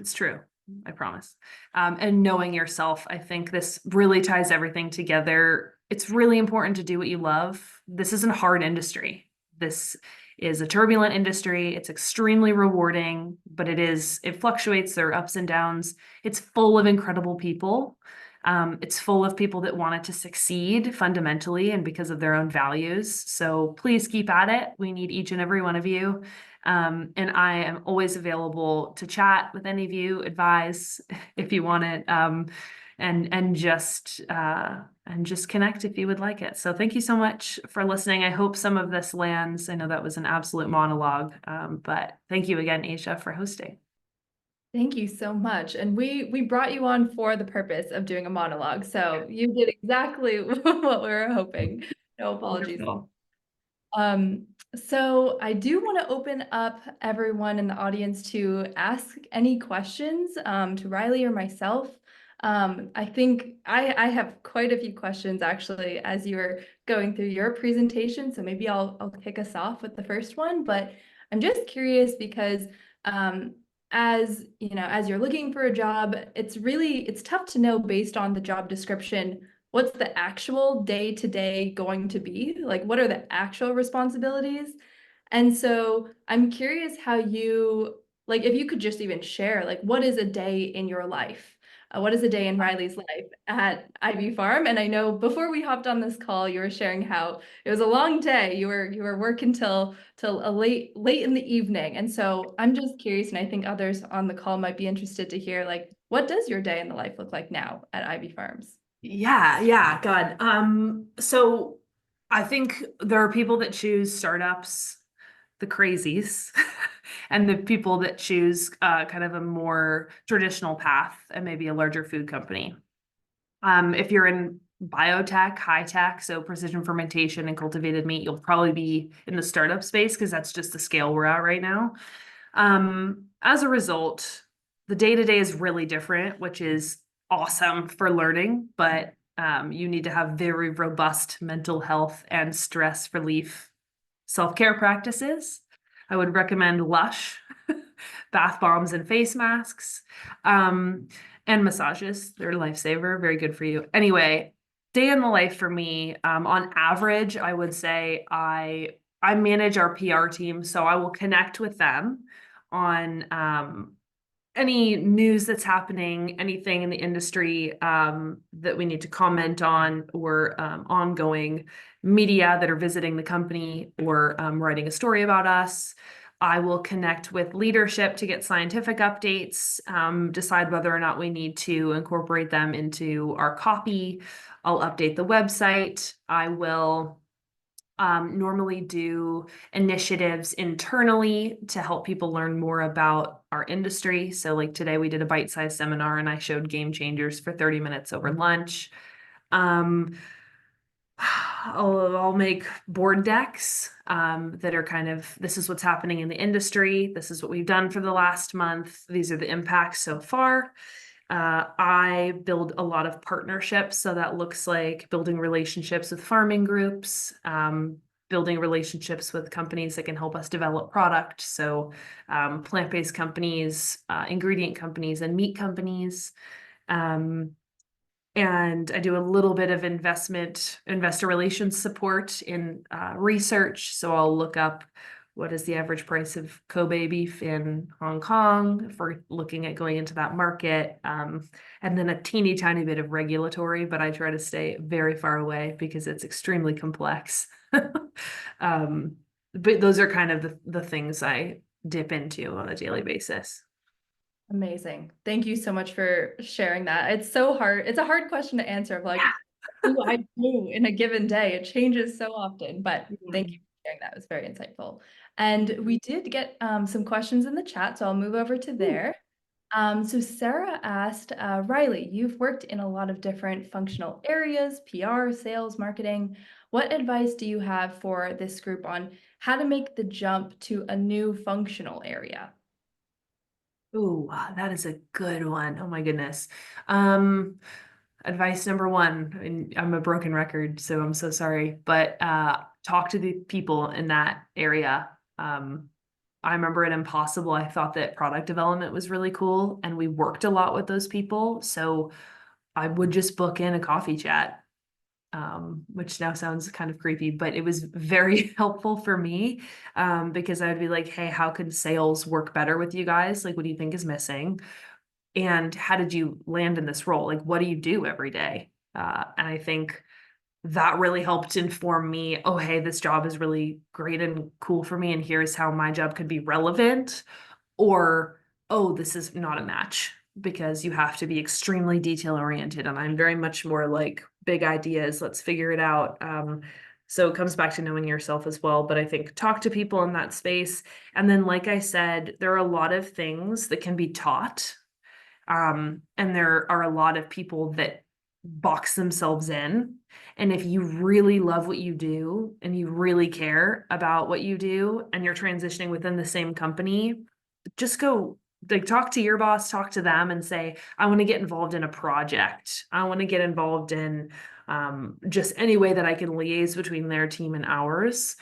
It's true. I promise. And knowing yourself, I think this really ties everything together. It's really important to do what you love. This isn't a hard industry. This is a turbulent industry. It's extremely rewarding, but it fluctuates. There are ups and downs. It's full of incredible people. It's full of people that want it to succeed fundamentally and because of their own values. So please keep at it. We need each and every one of you. And I am always available to chat with any of you, advise if you want it, and just connect if you would like it. So thank you so much for listening. I hope some of this lands. I know that was an absolute monologue, but thank you again, Asia, for hosting. Thank you so much. And we brought you on for the purpose of doing a monologue. So you did exactly what we were hoping. No apologies. Wonderful. So I do want to open up everyone in the audience to ask any questions to Riley or myself. I think I have quite a few questions actually as you were going through your presentation. So maybe I'll kick us off with the first one, but I'm just curious because as you know, as you're looking for a job, it's tough to know based on the job description what's the actual day-to-day going to be? Like, what are the actual responsibilities? And so I'm curious how like, if you could just even share, like, what is a day in your life? What is a day in Riley's life at Ivy Farm? And I know before we hopped on this call, you were sharing how it was a long day. You were working till a late in the evening. And so I'm just curious, and I think others on the call might be interested to hear, like, what does your day in the life look like now at Ivy Farms? Yeah, God. So I think there are people that choose startups, the crazies, and the people that choose kind of a more traditional path and maybe a larger food company. If you're in biotech, high tech, so precision fermentation and cultivated meat, you'll probably be in the startup space because that's just the scale we're at right now. As a result, the day-to-day is really different, which is awesome for learning, but you need to have very robust mental health and stress relief self-care practices. I would recommend Lush, bath bombs and face masks, and massages. They're a lifesaver, very good for you. Anyway, day in the life for me, on average, I would say I manage our PR team, so I will connect with them on any news that's happening, anything in the industry that we need to comment on, or ongoing media that are visiting the company or writing a story about us. I will connect with leadership to get scientific updates, decide whether or not we need to incorporate them into our copy. I'll update the website. I will normally do initiatives internally to help people learn more about our industry. So like today we did a bite-sized seminar and I showed game changers for 30 minutes over lunch. I'll make board decks that are kind of, this is what's happening in the industry. This is what we've done for the last month. These are the impacts so far. I build a lot of partnerships. So that looks like building relationships with farming groups, building relationships with companies that can help us develop product. So plant-based companies, ingredient companies, and meat companies. And I do a little bit of investor relations support in research. So I'll look up what is the average price of Kobe beef in Hong Kong if we're looking at going into that market. And then a teeny tiny bit of regulatory, but I try to stay very far away because it's extremely complex. But those are kind of the things I dip into on a daily basis. Amazing. Thank you so much for sharing that. It's so hard. It's a hard question to answer of like, what do I do in a given day? It changes so often, but thank you for sharing that. It was very insightful. And we did get some questions in the chat, so I'll move over to there. So Sarah asked, Riley, you've worked in a lot of different functional areas, PR, sales, marketing. What advice do you have for this group on how to make the jump to a new functional area? Ooh, that is a good one. Oh my goodness. Advice number one, and I'm a broken record, so I'm so sorry, but talk to the people in that area. I remember at Impossible, I thought that product development was really cool, and we worked a lot with those people. So I would just book in a coffee chat, which now sounds kind of creepy, but it was very helpful for me, because I would be like, hey, how could sales work better with you guys? Like, what do you think is missing? And how did you land in this role? Like, what do you do every day? And I think that really helped inform me, oh, hey, this job is really great and cool for me, and here's how my job could be relevant. Or, oh, this is not a match, because you have to be extremely detail oriented. And I'm very much more like big ideas, let's figure it out. So it comes back to knowing yourself as well. But I think talk to people in that space. And then, like I said, there are a lot of things that can be taught. And there are a lot of people that box themselves in. And if you really love what you do and you really care about what you do and you're transitioning within the same company, just go like talk to your boss, talk to them and say, I want to get involved in a project. I want to get involved in just any way that I can liaise between their team and ours.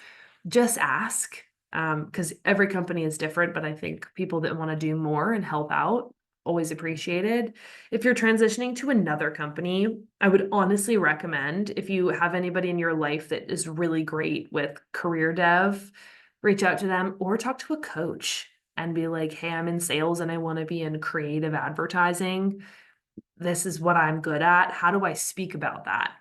Just ask, because every company is different, but I think people that want to do more and help out always appreciated. If you're transitioning to another company, I would honestly recommend, if you have anybody in your life that is really great with career dev, reach out to them or talk to a coach and be like, hey, I'm in sales and I want to be in creative advertising. This is what I'm good at. How do I speak about that?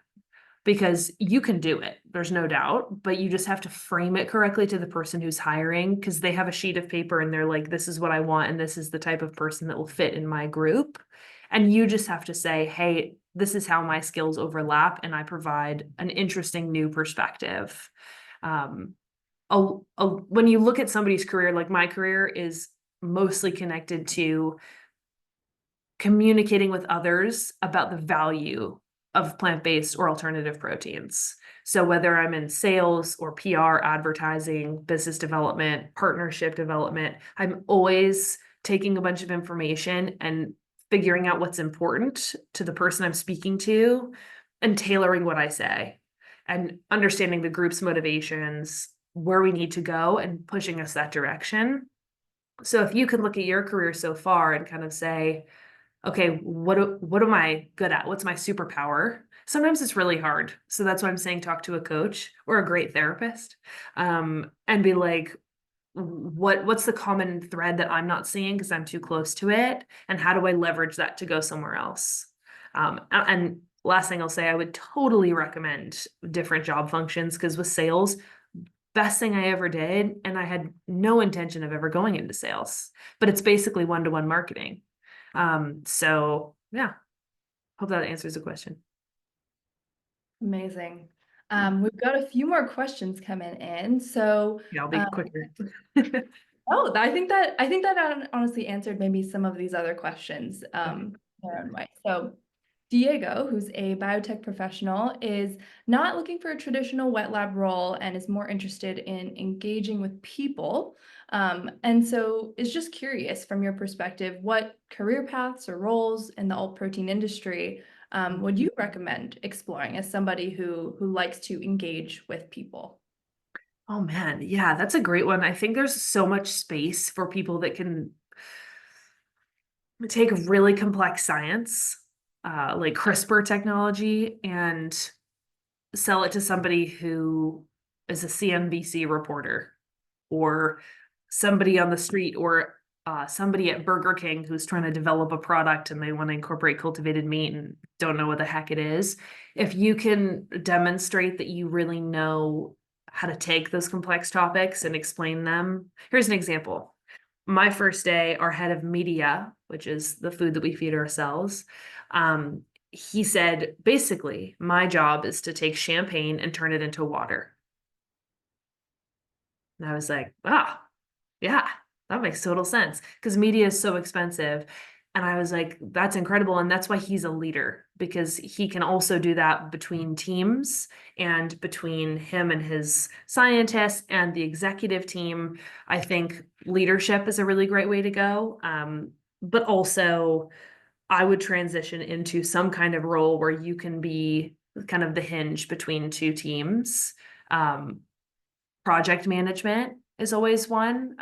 Because you can do it, there's no doubt, but you just have to frame it correctly to the person who's hiring, because they have a sheet of paper and they're like, this is what I want, and this is the type of person that will fit in my group. And you just have to say, hey, this is how my skills overlap, and I provide an interesting new perspective. When you look at somebody's career, like my career is mostly connected to communicating with others about the value of plant-based or alternative proteins. So whether I'm in sales or PR, advertising, business development, partnership development, I'm always taking a bunch of information and figuring out what's important to the person I'm speaking to and tailoring what I say and understanding the group's motivations, where we need to go and pushing us that direction. So if you could look at your career so far and kind of say, okay, what am I good at? What's my superpower? Sometimes it's really hard. So that's why I'm saying talk to a coach or a great therapist, and be like, what's the common thread that I'm not seeing because I'm too close to it? And how do I leverage that to go somewhere else? And last thing I'll say, I would totally recommend different job functions, because with sales, best thing I ever did, and I had no intention of ever going into sales, but it's basically one-to-one marketing. So yeah, hope that answers the question. Amazing. We've got a few more questions coming in. So, Yeah, I'll be quicker. oh, I think that honestly answered maybe some of these other questions their own way. So, Diego, who's a biotech professional, is not looking for a traditional wet lab role and is more interested in engaging with people. And so is just curious from your perspective, what career paths or roles in the alt protein industry would you recommend exploring as somebody who likes to engage with people? Oh man, yeah, that's a great one. I think there's so much space for people that can take really complex science, like CRISPR technology, and sell it to somebody who is a CNBC reporter or somebody on the street or somebody at Burger King who's trying to develop a product and they want to incorporate cultivated meat and don't know what the heck it is. If you can demonstrate that you really know how to take those complex topics and explain them. Here's an example. My first day, our head of media, which is the food that we feed ourselves, he said, basically, my job is to take champagne and turn it into water. And I was like, ah, yeah, that makes total sense, because media is so expensive. And I was like, that's incredible. And that's why he's a leader, because he can also do that between teams and between him and his scientists and the executive team. I think leadership is a really great way to go. But also, I would transition into some kind of role where you can be kind of the hinge between two teams. Project management is always one.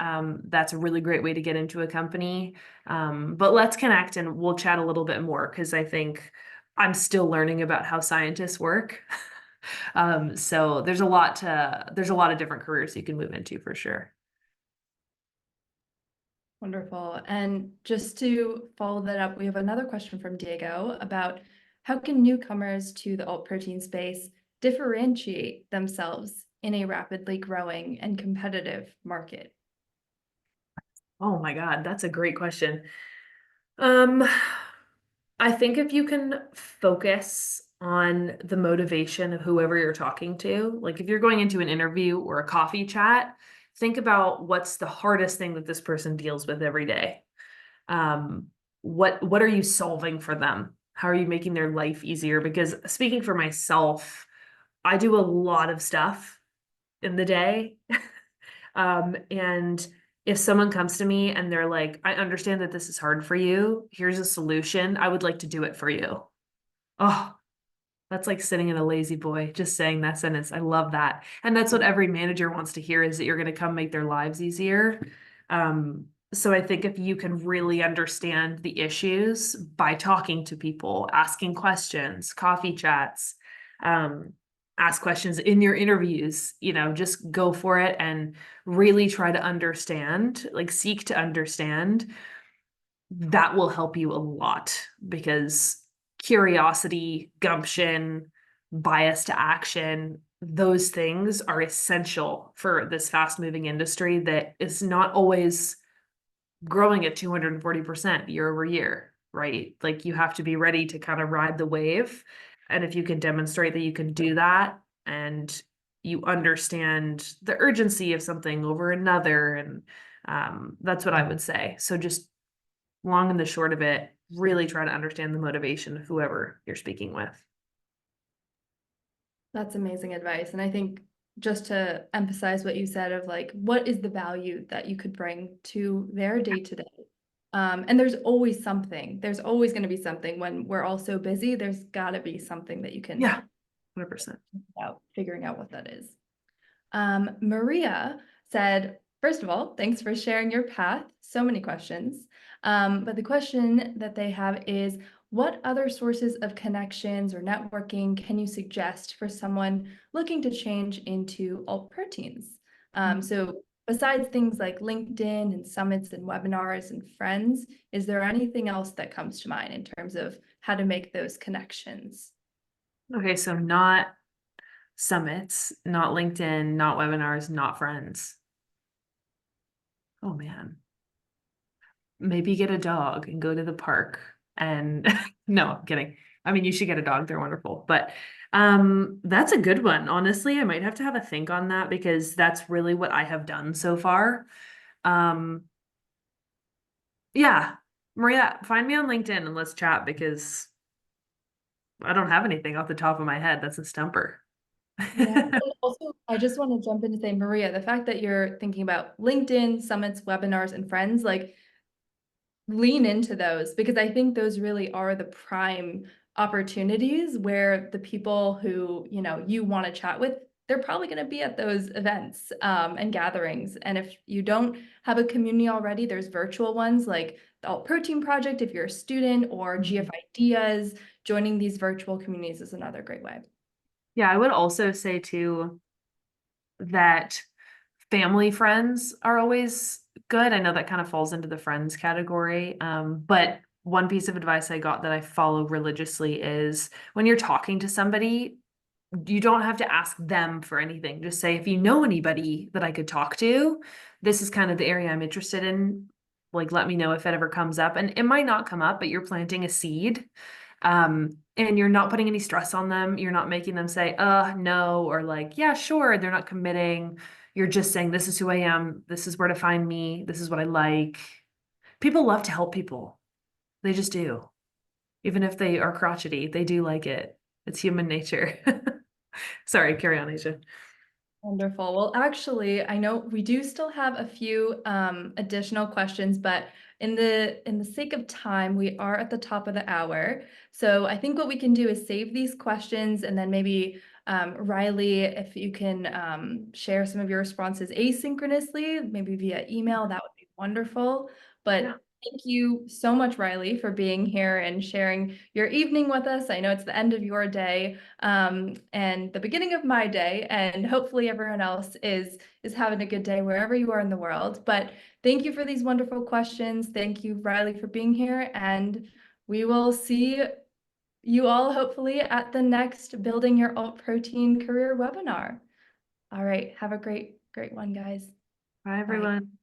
That's a really great way to get into a company. But let's connect and we'll chat a little bit more because I think I'm still learning about how scientists work. So there's a lot of different careers you can move into for sure. Wonderful. And just to follow that up, we have another question from Diego about how can newcomers to the alt protein space differentiate themselves in a rapidly growing and competitive market? Oh my God, that's a great question. Um, I think if you can focus on the motivation of whoever you're talking to, like if you're going into an interview or a coffee chat, think about what's the hardest thing that this person deals with every day. Um, what are you solving for them? How are you making their life easier? Because speaking for myself, I do a lot of stuff in the day. And if someone comes to me and they're like, I understand that this is hard for you, here's a solution, I would like to do it for you. Oh, that's like sitting in a lazy boy, just saying that sentence. I love that. And that's what every manager wants to hear is that you're going to come make their lives easier. So I think if you can really understand the issues by talking to people, asking questions, coffee chats, um, ask questions in your interviews, just go for it and really try to understand, like seek to understand, that will help you a lot because curiosity, gumption, bias to action, those things are essential for this fast moving industry that is not always growing at 240% year over year, right? Like you have to be ready to kind of ride the wave. And if you can demonstrate that you can do that and you understand the urgency of something over another, and that's what I would say. So just long and the short of it, really try to understand the motivation of whoever you're speaking with. That's amazing advice. And I think just to emphasize what you said of like, what is the value that you could bring to their day to day? And there's always something. There's always going to be something when we're all so busy. There's got to be something that you can Yeah, 100%. out figuring out what that is. Maria said, first of all, thanks for sharing your path. So many questions. But the question that they have is, what other sources of connections or networking can you suggest for someone looking to change into alt proteins? So besides things like LinkedIn and summits and webinars and friends, is there anything else that comes to mind in terms of how to make those connections? Okay, so not summits, not LinkedIn, not webinars, not friends. Oh man. Maybe get a dog and go to the park and no, I'm kidding. I mean, you should get a dog. They're wonderful. But that's a good one. Honestly, I might have to have a think on that because that's really what I have done so far. Um, yeah, Maria, find me on LinkedIn and let's chat because I don't have anything off the top of my head. That's a stumper. Yeah. And also, I just want to jump in to say, Maria, the fact that you're thinking about LinkedIn, summits, webinars, and friends, like lean into those because I think those really are the prime opportunities where the people who, you want to chat with, they're probably going to be at those events and gatherings. And if you don't have a community already, there's virtual ones like the Alt Protein Project if you're a student, or GF Ideas. Joining these virtual communities is another great way. Yeah, I would also say too that family friends are always good. I know that kind of falls into the friends category. But one piece of advice I got that I follow religiously is when you're talking to somebody, you don't have to ask them for anything. Just say, if you know anybody that I could talk to, this is kind of the area I'm interested in. Like, let me know if it ever comes up. And it might not come up, but you're planting a seed. And you're not putting any stress on them. You're not making them say, no, or like, yeah, sure. They're not committing. You're just saying, this is who I am. This is where to find me. This is what I like. People love to help people. They just do. Even if they are crotchety, they do like it. It's human nature. Sorry, carry on, Asia. Wonderful. Well, actually, I know we do still have a few additional questions, but in the sake of time, we are at the top of the hour. So I think what we can do is save these questions and then maybe Riley, if you can share some of your responses asynchronously, maybe via email, that would be wonderful. But Yeah. thank you so much, Riley, for being here and sharing your evening with us. I know it's the end of your day and the beginning of my day, and hopefully everyone else is having a good day wherever you are in the world. But thank you for these wonderful questions. Thank you, Riley, for being here, and we will see you all hopefully at the next Building Your Alt Protein Career webinar. All right, have a great one, guys. Bye, Bye. everyone.